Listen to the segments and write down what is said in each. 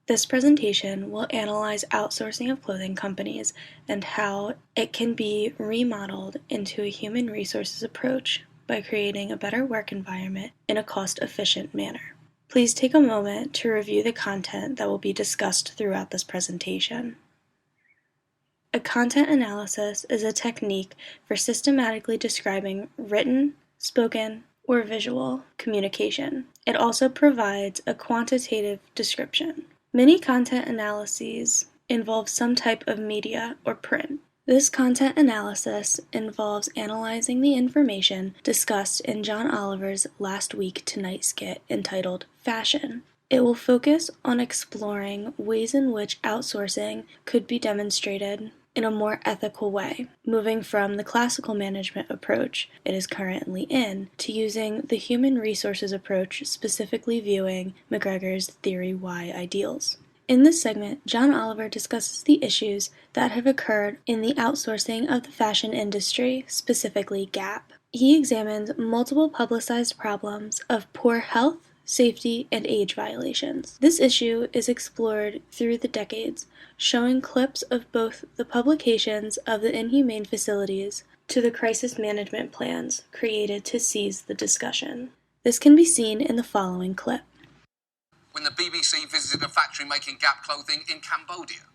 This presentation will analyze outsourcing of clothing companies and how it can be remodeled into a human resources approach by creating a better work environment in a cost-efficient manner. Please take a moment to review the content that will be discussed throughout this presentation. A content analysis is a technique for systematically describing written, spoken, or visual communication. It also provides a quantitative description. Many content analyses involve some type of media or print. This content analysis involves analyzing the information discussed in John Oliver's Last Week Tonight skit entitled Fashion. It will focus on exploring ways in which outsourcing could be demonstrated in a more ethical way, moving from the classical management approach it is currently in to using the human resources approach, specifically viewing McGregor's Theory Y ideals. In this segment, John Oliver discusses the issues that have occurred in the outsourcing of the fashion industry, specifically Gap. He examines multiple publicized problems of poor health, safety, and age violations. This issue is explored through the decades, showing clips of both the publications of the inhumane facilities to the crisis management plans created to seize the discussion. This can be seen in the following clip. When the BBC visited a factory making Gap clothing in Cambodia.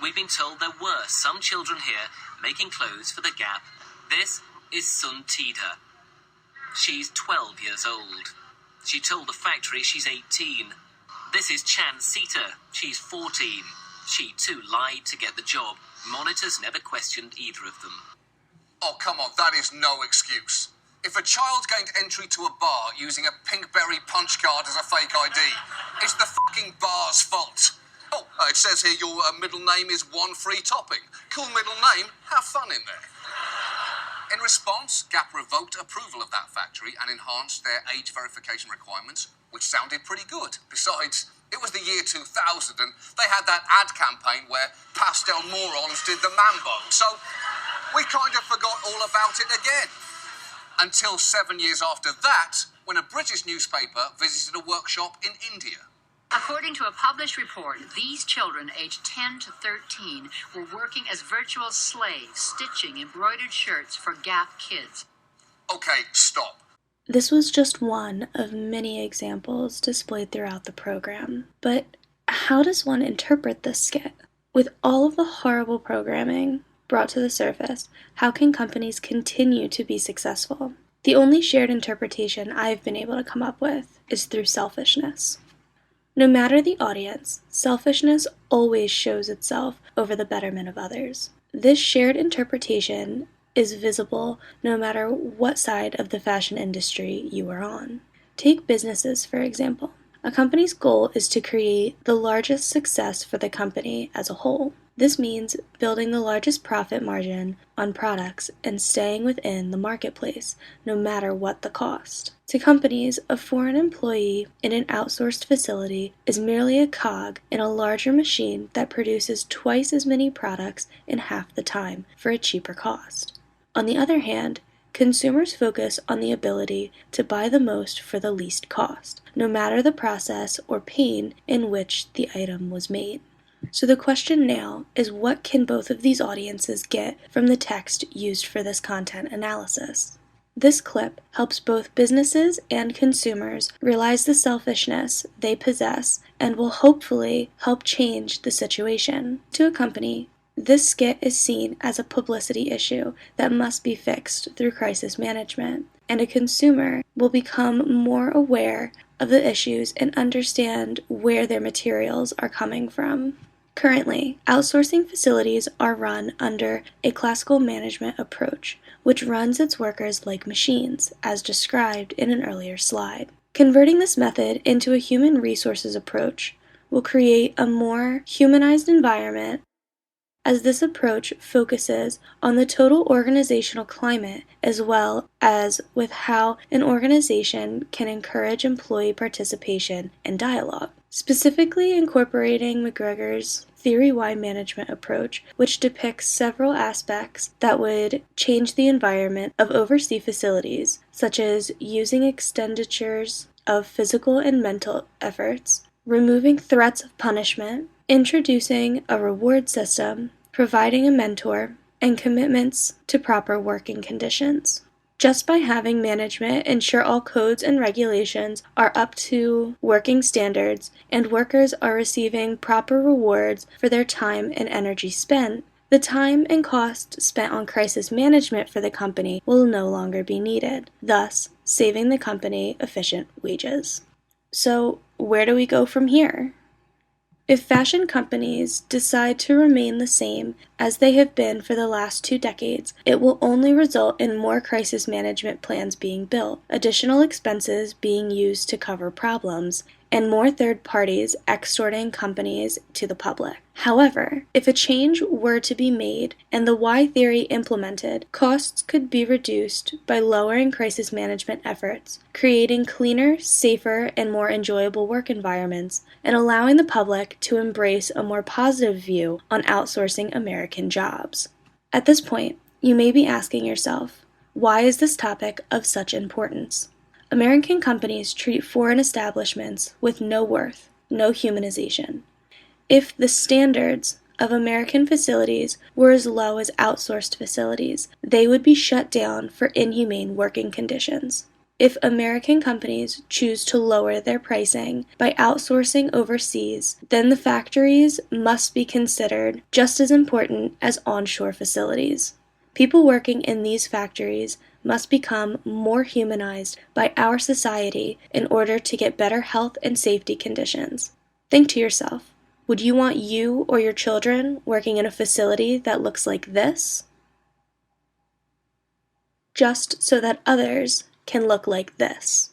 We've been told there were some children here making clothes for the Gap. This is Sun Tida. She's 12 years old. She told the factory she's 18. This is Chan Sita. She's 14. She too lied to get the job. Monitors never questioned either of them. Oh, come on, that is no excuse. If a child gained entry to a bar using a Pinkberry punch card as a fake ID, it's the fucking bar's fault. Oh, it says here your middle name is One Free Topping. Cool middle name, have fun in there. In response, Gap revoked approval of that factory and enhanced their age verification requirements, which sounded pretty good. Besides, it was the year 2000 and they had that ad campaign where pastel morons did the mambo. So we kind of forgot all about it again. Until 7 years after that, when a British newspaper visited a workshop in India. According to a published report, these children aged 10 to 13 were working as virtual slaves, stitching embroidered shirts for Gap kids. Okay, stop. This was just one of many examples displayed throughout the program. But how does one interpret this skit? With all of the horrible programming brought to the surface, how can companies continue to be successful? The only shared interpretation I've been able to come up with is through selfishness. No matter the audience, selfishness always shows itself over the betterment of others. This shared interpretation is visible no matter what side of the fashion industry you are on. Take businesses, for example. A company's goal is to create the largest success for the company as a whole. This means building the largest profit margin on products and staying within the marketplace, no matter what the cost. To companies, a foreign employee in an outsourced facility is merely a cog in a larger machine that produces twice as many products in half the time for a cheaper cost. On the other hand, consumers focus on the ability to buy the most for the least cost, no matter the process or pain in which the item was made. So the question now is, what can both of these audiences get from the text used for this content analysis? This clip helps both businesses and consumers realize the selfishness they possess and will hopefully help change the situation. To a company, this skit is seen as a publicity issue that must be fixed through crisis management, and a consumer will become more aware of the issues and understand where their materials are coming from. Currently, outsourcing facilities are run under a classical management approach, which runs its workers like machines, as described in an earlier slide. Converting this method into a human resources approach will create a more humanized environment, as this approach focuses on the total organizational climate as well as with how an organization can encourage employee participation and dialogue. Specifically incorporating McGregor's Theory Y management approach, which depicts several aspects that would change the environment of overseas facilities, such as using expenditures of physical and mental efforts, removing threats of punishment, introducing a reward system, providing a mentor, and commitments to proper working conditions. Just by having management ensure all codes and regulations are up to working standards and workers are receiving proper rewards for their time and energy spent, the time and cost spent on crisis management for the company will no longer be needed, thus saving the company efficient wages. So, where do we go from here? If fashion companies decide to remain the same as they have been for the last 2 decades, it will only result in more crisis management plans being built, additional expenses being used to cover problems, and more third parties extorting companies to the public. However, if a change were to be made and the Y theory implemented, costs could be reduced by lowering crisis management efforts, creating cleaner, safer, and more enjoyable work environments, and allowing the public to embrace a more positive view on outsourcing American jobs. At this point, you may be asking yourself, why is this topic of such importance? American companies treat foreign establishments with no worth, no humanization. If the standards of American facilities were as low as outsourced facilities, they would be shut down for inhumane working conditions. If American companies choose to lower their pricing by outsourcing overseas, then the factories must be considered just as important as onshore facilities. People working in these factories must become more humanized by our society in order to get better health and safety conditions. Think to yourself, would you want you or your children working in a facility that looks like this? Just so that others can look like this.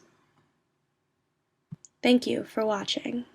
Thank you for watching.